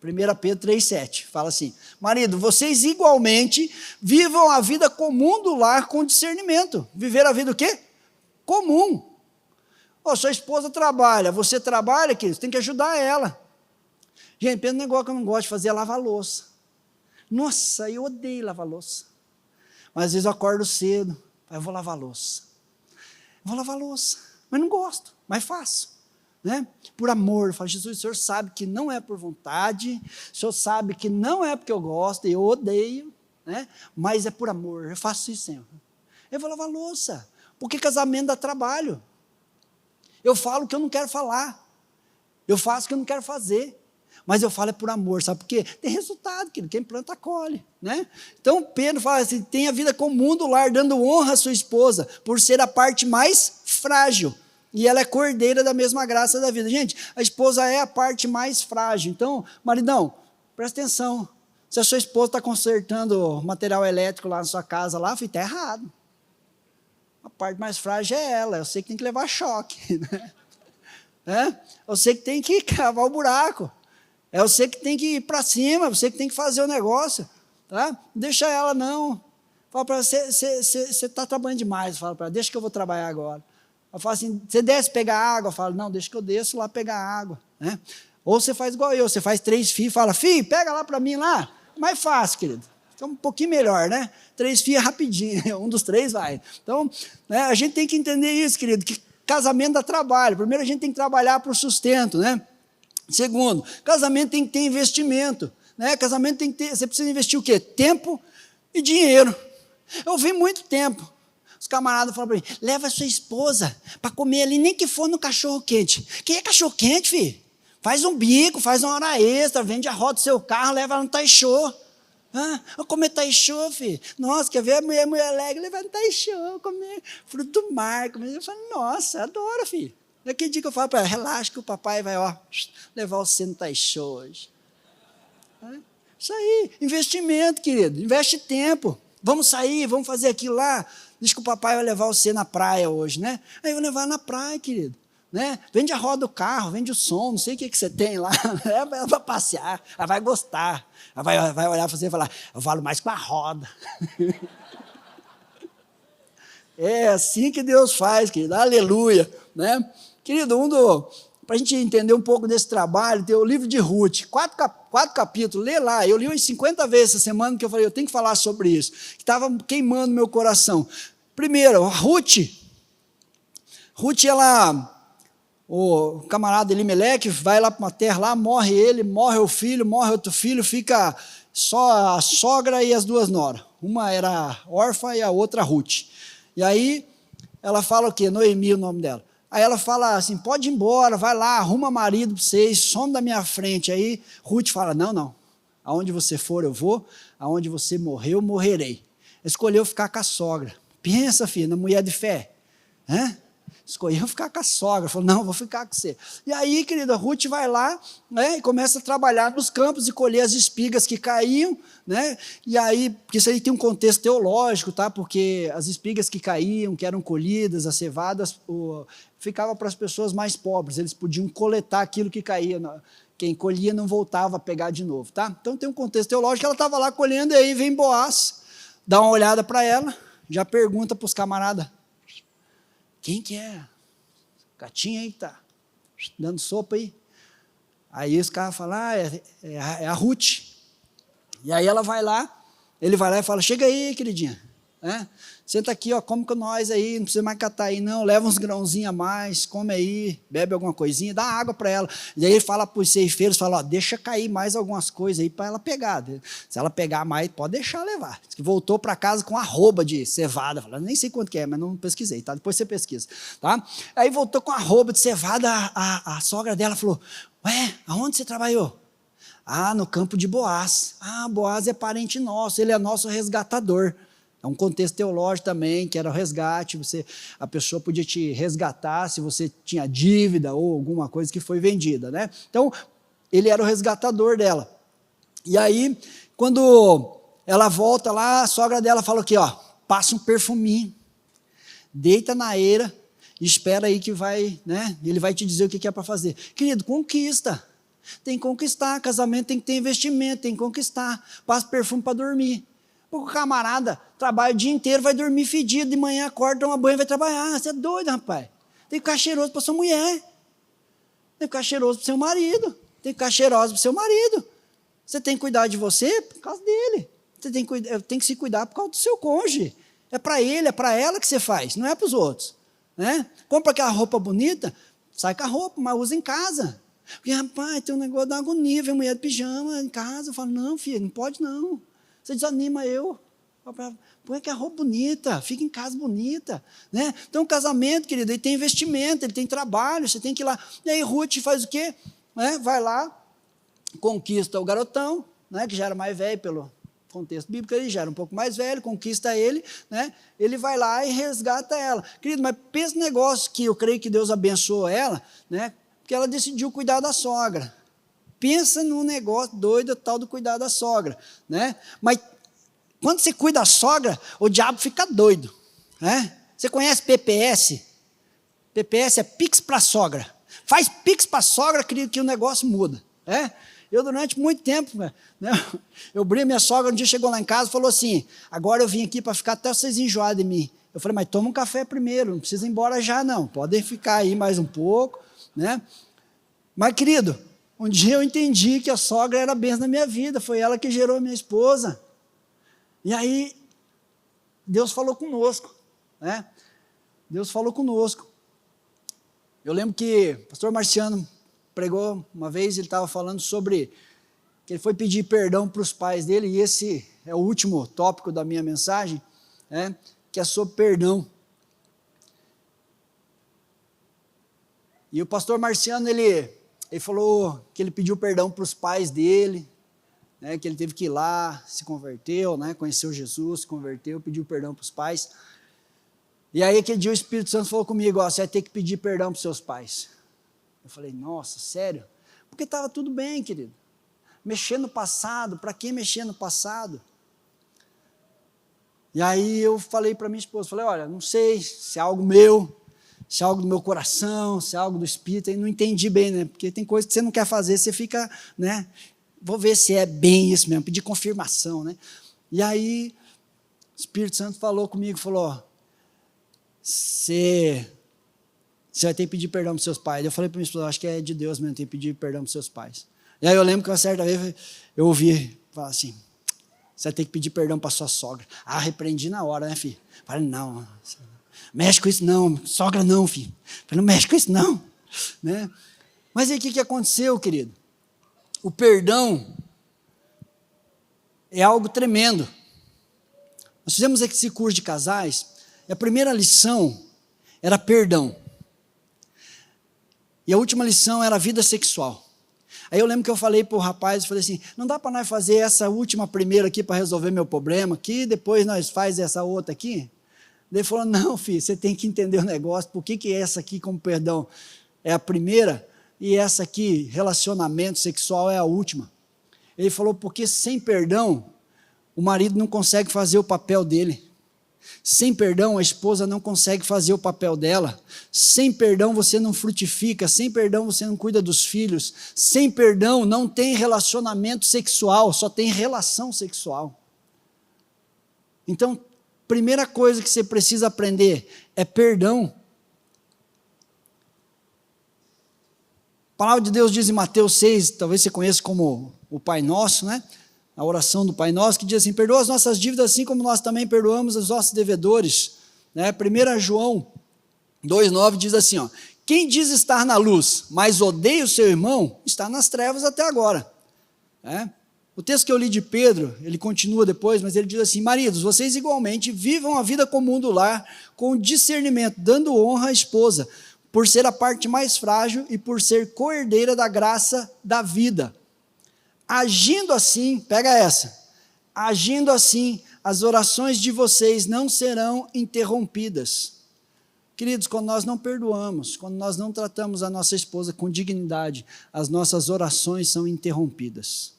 1 Pedro 3,7, fala assim, marido, vocês igualmente vivam a vida comum do lar com discernimento. Viver a vida o quê? Comum. Sua esposa trabalha, você trabalha, querido, você tem que ajudar ela. Gente, pensa no negócio que eu não gosto de fazer, é lavar louça. Nossa, eu odeio lavar louça. Mas às vezes eu acordo cedo, eu vou lavar louça. Mas não gosto, mas faço. Né? Por amor, eu falo, Jesus, o Senhor sabe que não é por vontade, o Senhor sabe que não é porque eu gosto, eu odeio, né? Mas é por amor, eu faço isso, Senhor. Eu vou lavar louça, porque casamento dá trabalho. Eu falo o que eu não quero falar, eu faço o que eu não quero fazer, mas eu falo é por amor, sabe por quê? Tem resultado, quem planta colhe, né? Então Pedro fala assim, tem a vida comum do lar, dando honra à sua esposa, por ser a parte mais frágil, e ela é cordeira da mesma graça da vida. Gente, a esposa é a parte mais frágil. Então, maridão, presta atenção. Se a sua esposa está consertando material elétrico lá na sua casa, está errado. A parte mais frágil é ela. Eu sei que tem que levar choque. Né? Eu sei que tem que cavar o buraco. Eu sei que tem que ir para cima. Eu sei que tem que fazer o negócio. Tá? Não deixa ela, não. Fala para ela, você está trabalhando demais. Fala para ela, deixa que eu vou trabalhar agora. Eu falo assim, você desce pegar água? Eu falo, não, deixa que eu desço lá pegar água. Né? Ou você faz igual eu, você faz 3 fios, fala, filho, pega lá para mim lá. Mais fácil, querido. Então, um pouquinho melhor, né? 3 fios é rapidinho, um dos 3 vai. Então, né, a gente tem que entender isso, querido, que casamento dá trabalho. Primeiro, a gente tem que trabalhar para o sustento, né? Segundo, casamento tem que ter investimento. Né? Casamento tem que ter, você precisa investir o quê? Tempo e dinheiro. Eu vi muito tempo. Os camaradas falam para mim, leva a sua esposa para comer ali, nem que for no cachorro-quente. Que é cachorro-quente, filho? Faz um bico, faz uma hora extra, vende a roda do seu carro, leva ela no Taixô. Vou comer Taixô, filho. Nossa, quer ver a mulher alegre, levar no Taixô, comer fruto do mar. Eu falo, nossa, adoro, filho. Naquele dia que eu falo para ela, relaxa que o papai vai levar você no Taixô hoje. Isso aí, investimento, querido, investe tempo. Vamos sair, vamos fazer aquilo lá. Diz que o papai vai levar você na praia hoje, né? Aí eu vou levar na praia, querido. Né? Vende a roda do carro, vende o som, não sei o que você tem lá. Ela vai passear, ela vai gostar. Ela vai olhar para você e falar, eu falo mais com a roda. É assim que Deus faz, querido. Aleluia. Né? Querido, para a gente entender um pouco desse trabalho, tem o livro de Ruth, 4 capítulos, lê lá. Eu li umas 50 vezes essa semana, que eu falei, eu tenho que falar sobre isso, que estava queimando meu coração. Primeiro, Ruth, o camarada Elimeleque vai lá para uma terra, lá morre ele, morre o filho, morre outro filho, fica só a sogra e as 2 noras. Uma era órfã e a outra Ruth. E aí, ela fala o quê? Noemi, o nome dela. Aí ela fala assim, pode ir embora, vai lá, arruma marido para vocês, some da minha frente. Aí Ruth fala, não, aonde você for eu vou, aonde você morrer eu morrerei. Escolheu ficar com a sogra. Pensa, filha, na mulher de fé. escolheu ficar com a sogra. Falou, não, vou ficar com você. E aí, querida, Ruth vai lá, né, e começa a trabalhar nos campos e colher as espigas que caíam, né? E aí, porque isso aí tem um contexto teológico, tá? Porque as espigas que caíam, que eram colhidas, as cevadas, ficava para as pessoas mais pobres. Eles podiam coletar aquilo que caía. Quem colhia não voltava a pegar de novo, tá? Então tem um contexto teológico. Ela estava lá colhendo, e aí vem Boaz, dá uma olhada para ela, já pergunta para os camaradas, quem que é? Gatinha aí que está dando sopa aí. Aí os caras falam, é a Ruth. E aí ela vai lá, ele vai lá e fala, chega aí, queridinha. Senta aqui, ó, come com nós aí, não precisa mais catar aí não, leva uns grãozinhos a mais, come aí, bebe alguma coisinha, dá água para ela. E aí ele fala para os ceifeiros, fala, ó, deixa cair mais algumas coisas aí para ela pegar. Se ela pegar mais, pode deixar levar. Diz que voltou para casa com arroba de cevada, fala, nem sei quanto que é, mas não pesquisei, tá? Depois você pesquisa, tá? Aí voltou com arroba de cevada, a sogra dela falou, ué, aonde você trabalhou? No campo de Boaz. Boaz é parente nosso, ele é nosso resgatador. É um contexto teológico também, que era o resgate, a pessoa podia te resgatar se você tinha dívida ou alguma coisa que foi vendida, né? Então, ele era o resgatador dela. E aí, quando ela volta lá, a sogra dela fala aqui, ó, passa um perfuminho, deita na eira, espera aí que vai, né? Ele vai te dizer o que é para fazer. Querido, conquista. Tem que conquistar, casamento tem que ter investimento, tem que conquistar. Passa perfume para dormir. Porque o camarada trabalha o dia inteiro, vai dormir fedido, de manhã acorda, toma banho e vai trabalhar. Você é doido, rapaz. Tem que ficar cheiroso para sua mulher. Tem que ficar cheiroso para o seu marido. Tem que ficar cheiroso para o seu marido. Você tem que cuidar de você por causa dele. Você tem que se cuidar por causa do seu cônjuge. É para ele, é para ela que você faz, não é para os outros. Né? Compra aquela roupa bonita, sai com a roupa, mas usa em casa. Porque, rapaz, tem um negócio da agonia, vem mulher de pijama em casa. Eu falo, não, filho, não pode não. Você desanima eu. Põe aquela roupa bonita, fica em casa bonita. Né? Então, o casamento, querido, ele tem investimento, ele tem trabalho, você tem que ir lá. E aí, Ruth faz o quê? Vai lá, conquista o garotão, né, que já era mais velho pelo contexto bíblico, ele já era um pouco mais velho, conquista ele, né, ele vai lá e resgata ela. Querido, mas pensa no negócio que eu creio que Deus abençoou ela, né, porque ela decidiu cuidar da sogra. Pensa num negócio doido, tal do cuidar da sogra, né? Mas quando você cuida da sogra, o diabo fica doido, né? Você conhece PPS? PPS é Pix para a sogra. Faz Pix para a sogra, que o negócio muda, né? Eu, durante muito tempo, né, eu brinco, minha sogra um dia chegou lá em casa e falou assim, agora eu vim aqui para ficar até vocês enjoarem de mim. Eu falei, mas toma um café primeiro, não precisa ir embora já não, podem ficar aí mais um pouco, né? Mas, querido, um dia eu entendi que a sogra era a bênção da minha vida, foi ela que gerou minha esposa. E aí, Deus falou conosco, né? Deus falou conosco. Eu lembro que o pastor Marciano pregou uma vez, ele estava falando sobre que ele foi pedir perdão para os pais dele, e esse é o último tópico da minha mensagem, né? Que é sobre perdão. E o pastor Marciano, ele falou que ele pediu perdão para os pais dele, né, que ele teve que ir lá, se converteu, né, conheceu Jesus, se converteu, pediu perdão para os pais. E aí aquele dia o Espírito Santo falou comigo, ó, você vai ter que pedir perdão para os seus pais. Eu falei, nossa, sério? Porque estava tudo bem, querido. Mexer no passado, para que mexer no passado? E aí eu falei para minha esposa, falei, olha, não sei se é algo meu, se é algo do meu coração, se é algo do Espírito, aí não entendi bem, né? Porque tem coisa que você não quer fazer, você fica, né? Vou ver se é bem isso mesmo, pedir confirmação, né? E aí o Espírito Santo falou comigo, falou, você vai ter que pedir perdão para os seus pais. Eu falei para minha esposa, acho que é de Deus mesmo, tem que pedir perdão para os seus pais. E aí eu lembro que uma certa vez eu ouvi falar assim, você vai ter que pedir perdão para sua sogra. Repreendi na hora, né, filho? Falei, não, mexe com isso não, sogra não, filho. Falei, não mexe com isso não, né? Mas aí o que aconteceu, querido? O perdão é algo tremendo. Nós fizemos esse curso de casais, e a primeira lição era perdão. E a última lição era a vida sexual. Aí eu lembro que eu falei para o rapaz, falei assim, não dá para nós fazer essa última primeira aqui para resolver meu problema, que depois nós faz essa outra aqui? Ele falou, não, filho, você tem que entender o negócio, por que essa aqui, como perdão, é a primeira, e essa aqui, relacionamento sexual, é a última? Ele falou, porque sem perdão, o marido não consegue fazer o papel dele. Sem perdão, a esposa não consegue fazer o papel dela. Sem perdão, você não frutifica. Sem perdão, você não cuida dos filhos. Sem perdão, não tem relacionamento sexual, só tem relação sexual. Então, primeira coisa que você precisa aprender é perdão. A palavra de Deus diz em Mateus 6, talvez você conheça como o Pai Nosso, né? A oração do Pai Nosso, que diz assim, perdoa as nossas dívidas assim como nós também perdoamos os nossos devedores. 1 João 2,9 diz assim, ó, quem diz estar na luz, mas odeia o seu irmão, está nas trevas até agora. O texto que eu li de Pedro, ele continua depois, mas ele diz assim, maridos, vocês igualmente vivam a vida comum do lar, com discernimento, dando honra à esposa, por ser a parte mais frágil e por ser coerdeira da graça da vida. Agindo assim, pega essa, agindo assim, as orações de vocês não serão interrompidas. Queridos, quando nós não perdoamos, quando nós não tratamos a nossa esposa com dignidade, as nossas orações são interrompidas.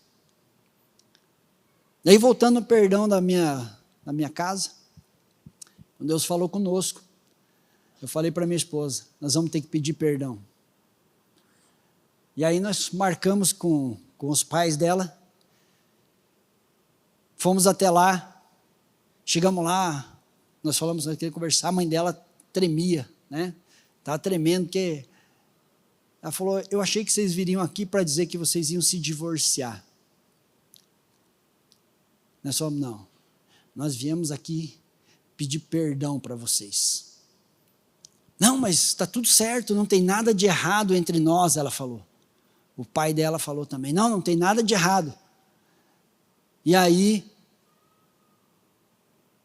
E aí, voltando ao perdão da minha casa, quando Deus falou conosco, eu falei para minha esposa, nós vamos ter que pedir perdão. E aí nós marcamos com os pais dela, fomos até lá, chegamos lá, nós falamos, nós queríamos conversar, a mãe dela tremia, estava tremendo, porque ela falou, eu achei que vocês viriam aqui para dizer que vocês iam se divorciar. Nós falamos, não, nós viemos aqui pedir perdão para vocês. Não, mas está tudo certo, não tem nada de errado entre nós, ela falou. O pai dela falou também, não tem nada de errado. E aí,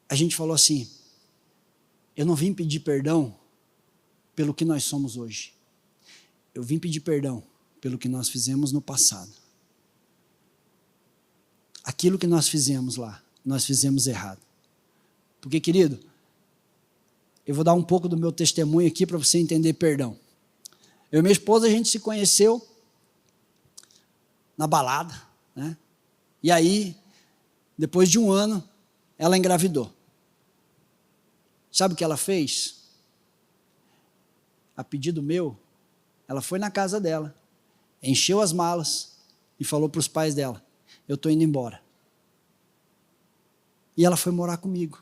a gente falou assim, eu não vim pedir perdão pelo que nós somos hoje. Eu vim pedir perdão pelo que nós fizemos no passado. Aquilo que nós fizemos lá, nós fizemos errado. Porque, querido, eu vou dar um pouco do meu testemunho aqui para você entender perdão. Eu e minha esposa, a gente se conheceu na balada, E aí, depois de um ano, ela engravidou. Sabe o que ela fez? A pedido meu, ela foi na casa dela, encheu as malas e falou para os pais dela, eu estou indo embora. E ela foi morar comigo.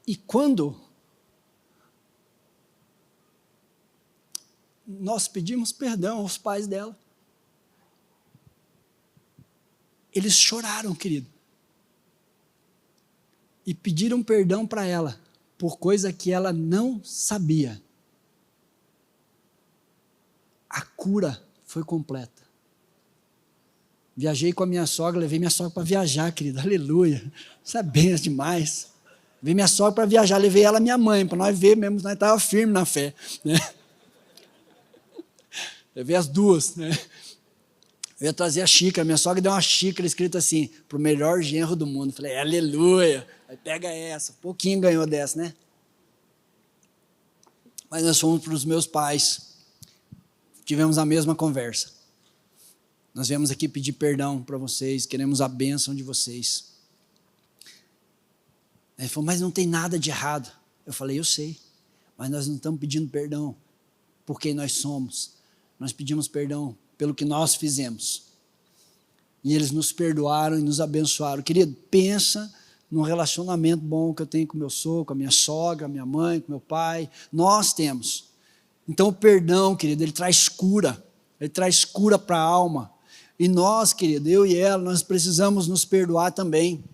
E quando nós pedimos perdão aos pais dela, eles choraram, querido, e pediram perdão para ela, por coisa que ela não sabia. A cura foi completa. Viajei com a minha sogra, levei minha sogra para viajar, querido, aleluia, isso é benção demais. Levei minha sogra para viajar, levei ela minha mãe, para nós ver mesmo, nós estávamos firmes na fé, Levei as duas, Eu ia trazer a xícara, minha sogra deu uma xícara escrita assim, para o melhor genro do mundo. Falei, aleluia, aí pega essa, pouquinho ganhou dessa, Mas nós fomos para os meus pais, tivemos a mesma conversa. Nós viemos aqui pedir perdão para vocês, queremos a bênção de vocês. Ele falou, mas não tem nada de errado. Eu falei, eu sei, mas nós não estamos pedindo perdão por quem nós somos. Nós pedimos perdão pelo que nós fizemos. E eles nos perdoaram e nos abençoaram. Querido, pensa num relacionamento bom que eu tenho com meu sogro, com a minha sogra, minha mãe, com meu pai. Nós temos. Então o perdão, querido, ele traz cura. Ele traz cura para a alma. E nós, querido, eu e ela, nós precisamos nos perdoar também.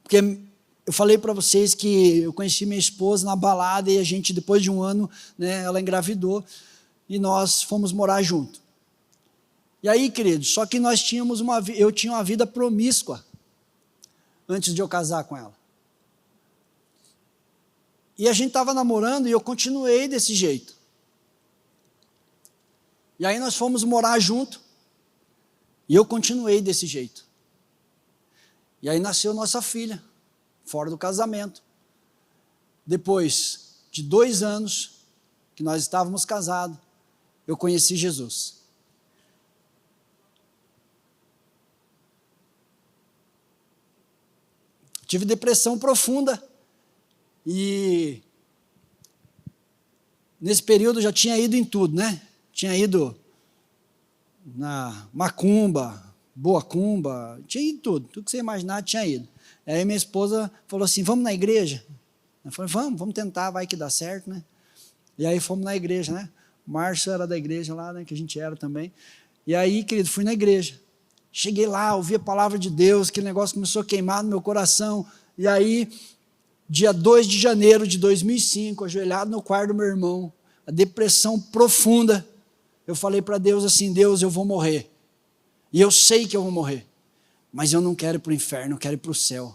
Porque eu falei para vocês que eu conheci minha esposa na balada e a gente, depois de um ano, ela engravidou e nós fomos morar junto. E aí, querido, só que eu tinha uma vida promíscua antes de eu casar com ela. E a gente estava namorando e eu continuei desse jeito. E aí nós fomos morar junto e eu continuei desse jeito. E aí nasceu nossa filha, fora do casamento. Depois de 2 anos que nós estávamos casados, eu conheci Jesus. Tive depressão profunda e nesse período eu já tinha ido em tudo, né? Tinha ido na macumba, boa cumba, tinha ido tudo que você imaginar tinha ido. Aí minha esposa falou assim, vamos na igreja? Eu falei, vamos tentar, vai que dá certo, né? E aí fomos na igreja, né? O Márcio era da igreja lá, né? Que a gente era também. E aí, querido, fui na igreja. Cheguei lá, ouvi a palavra de Deus, aquele negócio começou a queimar no meu coração. E aí, dia 2 de janeiro de 2005, ajoelhado no quarto do meu irmão, a depressão profunda, eu falei para Deus assim, Deus, eu vou morrer. E eu sei que eu vou morrer. Mas eu não quero ir para o inferno, eu quero ir para o céu.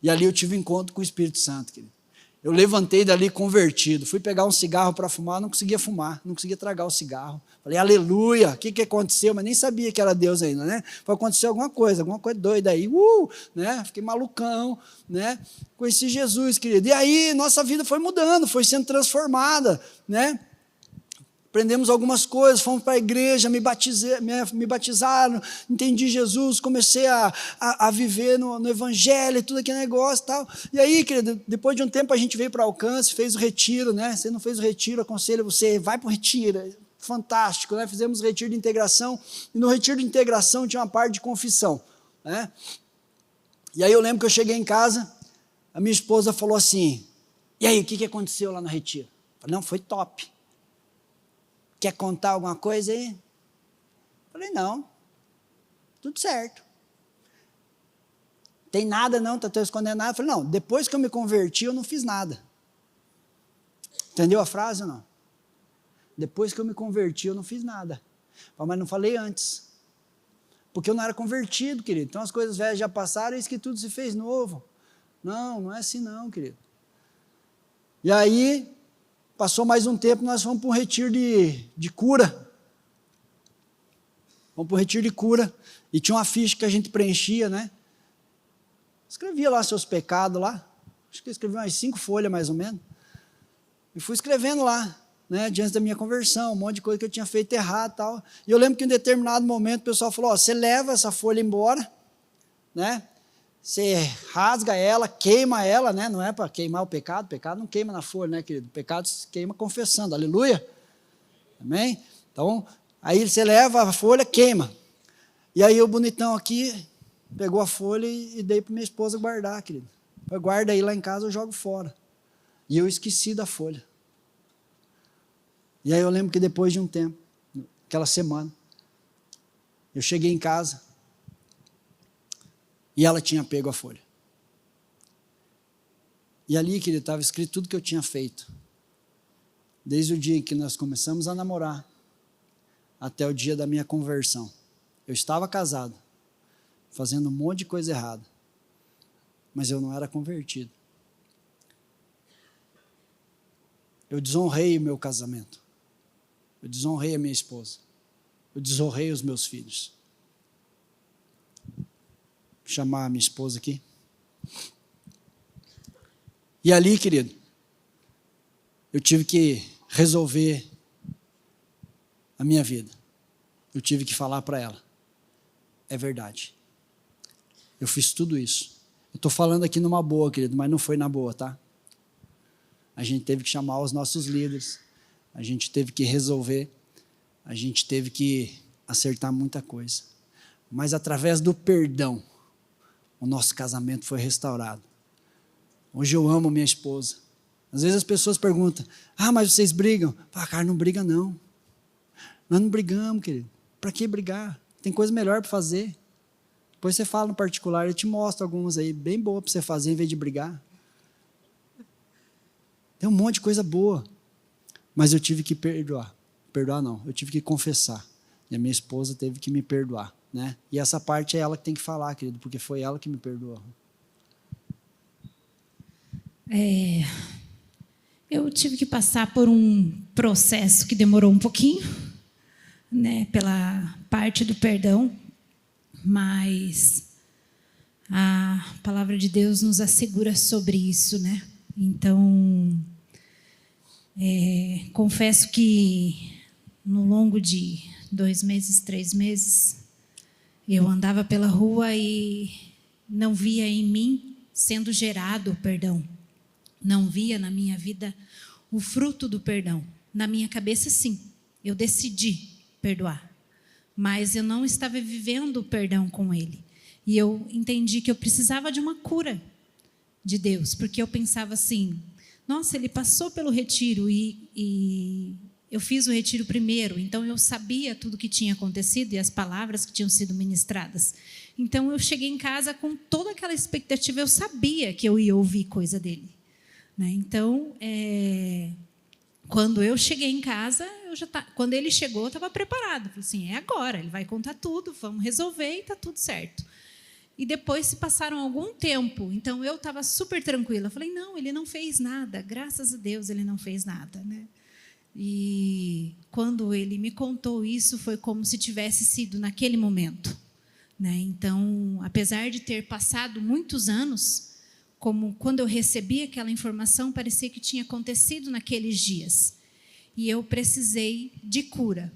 E ali eu tive um encontro com o Espírito Santo, querido. Eu levantei dali convertido, fui pegar um cigarro para fumar, não conseguia fumar, não conseguia tragar o cigarro. Falei, aleluia, o que aconteceu? Mas nem sabia que era Deus ainda, né? Foi acontecer alguma coisa doida aí, né? Fiquei malucão, né? Conheci Jesus, querido. E aí, nossa vida foi mudando, foi sendo transformada, né? Aprendemos algumas coisas, fomos para a igreja, me batizaram, entendi Jesus, comecei a viver no evangelho, tudo aquele negócio e tal. E aí, querido, depois de um tempo a gente veio para Alcance, fez o retiro, né? Você não fez o retiro, aconselho você, vai para o retiro, fantástico, né? Fizemos o retiro de integração, e no retiro de integração tinha uma parte de confissão, né? E aí eu lembro que eu cheguei em casa, a minha esposa falou assim, e aí, o que aconteceu lá no retiro? Eu falei, não, foi top. Quer contar alguma coisa aí? Falei, não, tudo certo. Tem nada não, estou escondendo nada. Falei, não, depois que eu me converti, eu não fiz nada. Entendeu a frase ou não? Depois que eu me converti, eu não fiz nada. Mas não falei antes. Porque eu não era convertido, querido. Então as coisas velhas já passaram, eis que tudo se fez novo. Não é assim não, querido. E aí, passou mais um tempo, nós fomos para um retiro de cura. Fomos para um retiro de cura. E tinha uma ficha que a gente preenchia, né? Escrevia lá seus pecados lá. Acho que eu escrevi umas 5 folhas mais ou menos. E fui escrevendo lá, né? Diante da minha conversão, um monte de coisa que eu tinha feito errado e tal. E eu lembro que em determinado momento o pessoal falou, você leva essa folha embora, né? Você rasga ela, queima ela, né? Não é para queimar o pecado não queima na folha, né, querido? O pecado se queima confessando, aleluia. Amém? Então, aí você leva a folha, queima. E aí o bonitão aqui pegou a folha e dei para minha esposa guardar, querido. Eu guarda aí lá em casa, eu jogo fora. E eu esqueci da folha. E aí eu lembro que depois de um tempo, aquela semana, eu cheguei em casa, e ela tinha pego a folha. E ali, querido, estava escrito tudo que eu tinha feito. Desde o dia em que nós começamos a namorar, até o dia da minha conversão. Eu estava casado, fazendo um monte de coisa errada, mas eu não era convertido. Eu desonrei o meu casamento. Eu desonrei a minha esposa. Eu desonrei os meus filhos. Vou chamar a minha esposa aqui. E ali, querido, eu tive que resolver a minha vida. Eu tive que falar para ela. É verdade. Eu fiz tudo isso. Eu estou falando aqui numa boa, querido, mas não foi na boa, tá? A gente teve que chamar os nossos líderes. A gente teve que resolver. A gente teve que acertar muita coisa. Mas através do perdão, o nosso casamento foi restaurado. Hoje eu amo minha esposa. Às vezes as pessoas perguntam, mas vocês brigam? Cara, não briga não. Nós não brigamos, querido. Para que brigar? Tem coisa melhor para fazer. Depois você fala no particular, eu te mostro algumas aí, bem boa para você fazer em vez de brigar. Tem um monte de coisa boa. Mas eu tive que perdoar. Perdoar não, eu tive que confessar. E a minha esposa teve que me perdoar. Né? E essa parte é ela que tem que falar, querido, porque foi ela que me perdoou. Eu tive que passar por um processo que demorou um pouquinho, né, pela parte do perdão, mas palavra de Deus nos assegura sobre isso, né? Então, confesso que no longo de 2 meses, 3 meses, eu andava pela rua e não via em mim sendo gerado o perdão. Não via na minha vida o fruto do perdão. Na minha cabeça, sim, eu decidi perdoar, mas eu não estava vivendo o perdão com ele. E eu entendi que eu precisava de uma cura de Deus, porque eu pensava assim, nossa, ele passou pelo retiro e eu fiz o retiro primeiro, então eu sabia tudo o que tinha acontecido e as palavras que tinham sido ministradas. Então eu cheguei em casa com toda aquela expectativa, eu sabia que eu ia ouvir coisa dele, né? Então, quando eu cheguei em casa, quando ele chegou, eu estava preparado. Falei assim, é agora, ele vai contar tudo, vamos resolver e está tudo certo. E depois se passaram algum tempo, então eu estava super tranquila. Falei, não, ele não fez nada, graças a Deus ele não fez nada, né? E quando ele me contou isso, foi como se tivesse sido naquele momento, né? Então, apesar de ter passado muitos anos, como quando eu recebi aquela informação, parecia que tinha acontecido naqueles dias. E eu precisei de cura.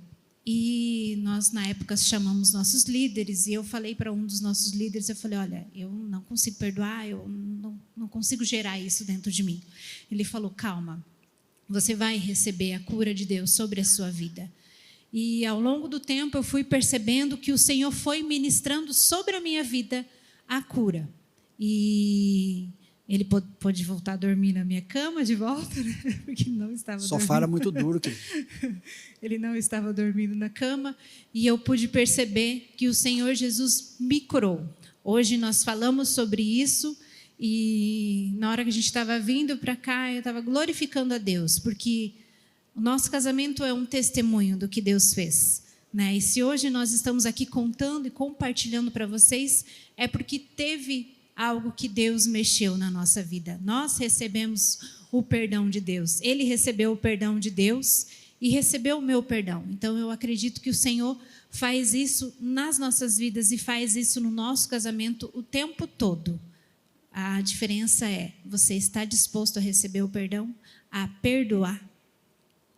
E nós, na época, chamamos nossos líderes, e eu falei para um dos nossos líderes, eu falei, olha, eu não consigo perdoar, eu não consigo gerar isso dentro de mim. Ele falou, calma, você vai receber a cura de Deus sobre a sua vida. E ao longo do tempo eu fui percebendo que o Senhor foi ministrando sobre a minha vida a cura. E ele pôde voltar a dormir na minha cama de volta, né? Porque ele não estava dormindo. Sofá era muito duro. Querido. Ele não estava dormindo na cama. E eu pude perceber que o Senhor Jesus me curou. Hoje nós falamos sobre isso. E na hora que a gente estava vindo para cá, eu estava glorificando a Deus. Porque o nosso casamento é um testemunho do que Deus fez, né? E se hoje nós estamos aqui contando e compartilhando para vocês, é porque teve algo que Deus mexeu na nossa vida. Nós recebemos o perdão de Deus. Ele recebeu o perdão de Deus e recebeu o meu perdão. Então, eu acredito que o Senhor faz isso nas nossas vidas e faz isso no nosso casamento o tempo todo. A diferença é, você está disposto a receber o perdão, a perdoar,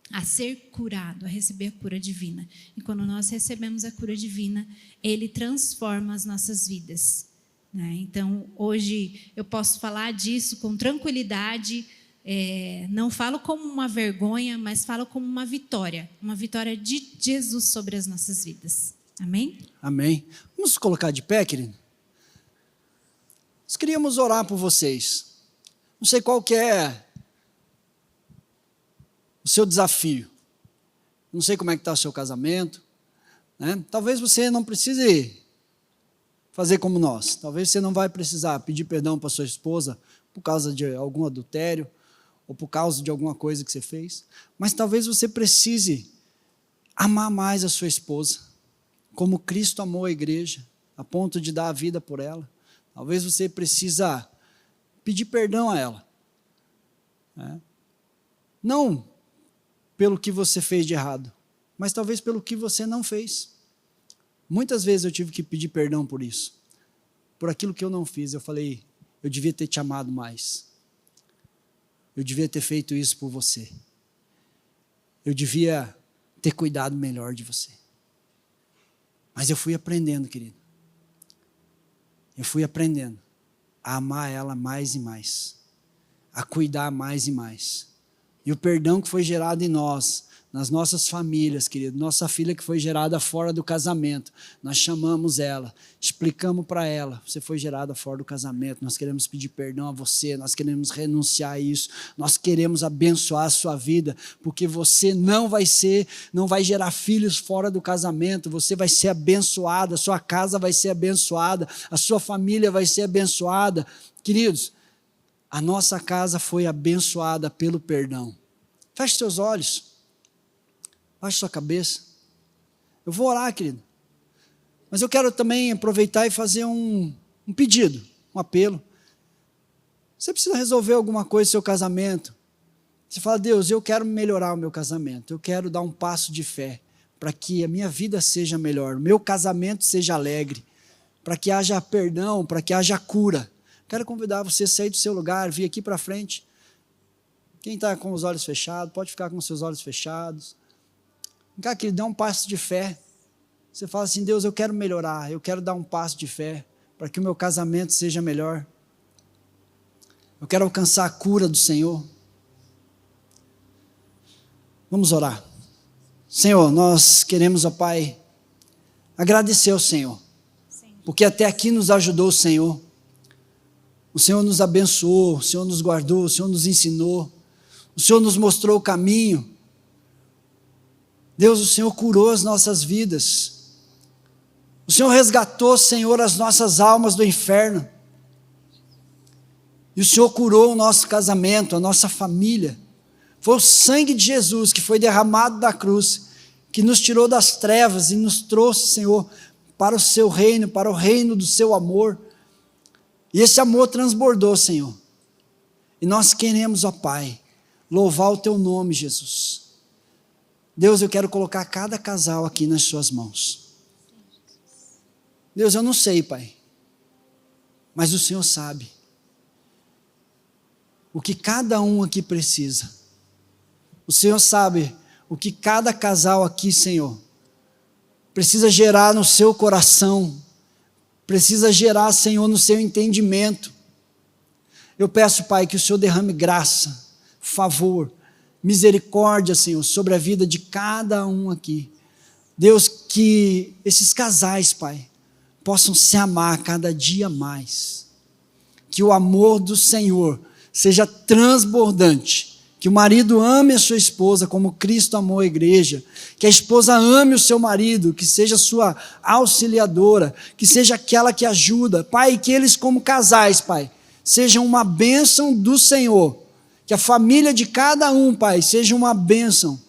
a ser curado, a receber a cura divina. E quando nós recebemos a cura divina, Ele transforma as nossas vidas. Então, hoje eu posso falar disso com tranquilidade, não falo como uma vergonha, mas falo como uma vitória de Jesus sobre as nossas vidas. Amém? Amém. Vamos colocar de pé, querido? Nós queríamos orar por vocês. Não sei qual que é o seu desafio. Não sei como é que está o seu casamento, né? Talvez você não precise fazer como nós. Talvez você não vai precisar pedir perdão para sua esposa por causa de algum adultério ou por causa de alguma coisa que você fez. Mas talvez você precise amar mais a sua esposa, como Cristo amou a igreja, a ponto de dar a vida por ela. Talvez você precisa pedir perdão a ela, né? Não pelo que você fez de errado, mas talvez pelo que você não fez. Muitas vezes eu tive que pedir perdão por isso, por aquilo que eu não fiz. Eu falei, eu devia ter te amado mais, eu devia ter feito isso por você, eu devia ter cuidado melhor de você. Mas eu fui aprendendo, querido, eu fui aprendendo a amar ela mais e mais, a cuidar mais e mais. E o perdão que foi gerado em nós, nas nossas famílias, querido, nossa filha que foi gerada fora do casamento, nós chamamos ela, explicamos para ela, você foi gerada fora do casamento, nós queremos pedir perdão a você, nós queremos renunciar a isso, nós queremos abençoar a sua vida, porque você não vai gerar filhos fora do casamento, você vai ser abençoada, a sua casa vai ser abençoada, a sua família vai ser abençoada. Queridos, a nossa casa foi abençoada pelo perdão. Feche seus olhos. Baixe sua cabeça. Eu vou orar, querido. Mas eu quero também aproveitar e fazer um pedido, um apelo. Você precisa resolver alguma coisa no seu casamento. Você fala, Deus, eu quero melhorar o meu casamento. Eu quero dar um passo de fé para que a minha vida seja melhor, o meu casamento seja alegre, para que haja perdão, para que haja cura, Quero convidar você a sair do seu lugar, vir aqui para frente. Quem está com os olhos fechados, pode ficar com os seus olhos fechados. Cara, que ele dê um passo de fé. Você fala assim, Deus, eu quero melhorar, eu quero dar um passo de fé para que o meu casamento seja melhor. Eu quero alcançar a cura do Senhor. Vamos orar. Senhor, nós queremos, ó Pai, agradecer ao Senhor, porque até aqui nos ajudou o Senhor. O Senhor nos abençoou, o Senhor nos guardou, o Senhor nos ensinou, o Senhor nos mostrou o caminho. Deus, o Senhor curou as nossas vidas. O Senhor resgatou, Senhor, as nossas almas do inferno. E o Senhor curou o nosso casamento, a nossa família. Foi o sangue de Jesus que foi derramado da cruz, que nos tirou das trevas e nos trouxe, Senhor, para o seu reino, para o reino do seu amor. E esse amor transbordou, Senhor. E nós queremos, ó Pai, louvar o teu nome, Jesus. Deus, eu quero colocar cada casal aqui nas suas mãos. Deus, eu não sei, Pai, mas o Senhor sabe o que cada um aqui precisa. O Senhor sabe o que cada casal aqui, Senhor, precisa gerar no seu coração, precisa gerar, Senhor, no seu entendimento. Eu peço, Pai, que o Senhor derrame graça, favor, misericórdia, Senhor, sobre a vida de cada um aqui. Deus, que esses casais, Pai, possam se amar cada dia mais. Que o amor do Senhor seja transbordante. Que o marido ame a sua esposa como Cristo amou a igreja. Que a esposa ame o seu marido, que seja sua auxiliadora, que seja aquela que ajuda. Pai, que eles como casais, Pai, sejam uma bênção do Senhor. Que a família de cada um, Pai, seja uma bênção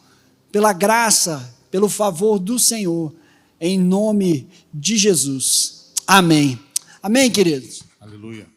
pela graça, pelo favor do Senhor, em nome de Jesus. Amém. Amém, queridos? Aleluia.